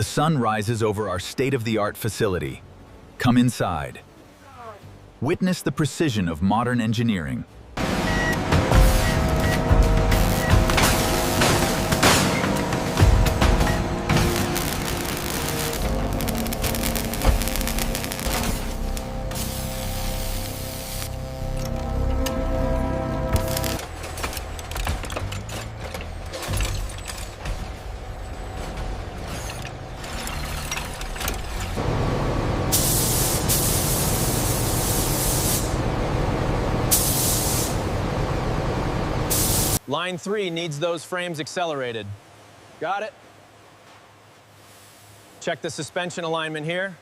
The sun rises over our state-of-the-art facility. Come inside. Witness the precision of modern engineering. Line 3 needs those frames accelerated. Got it? Check the suspension alignment here.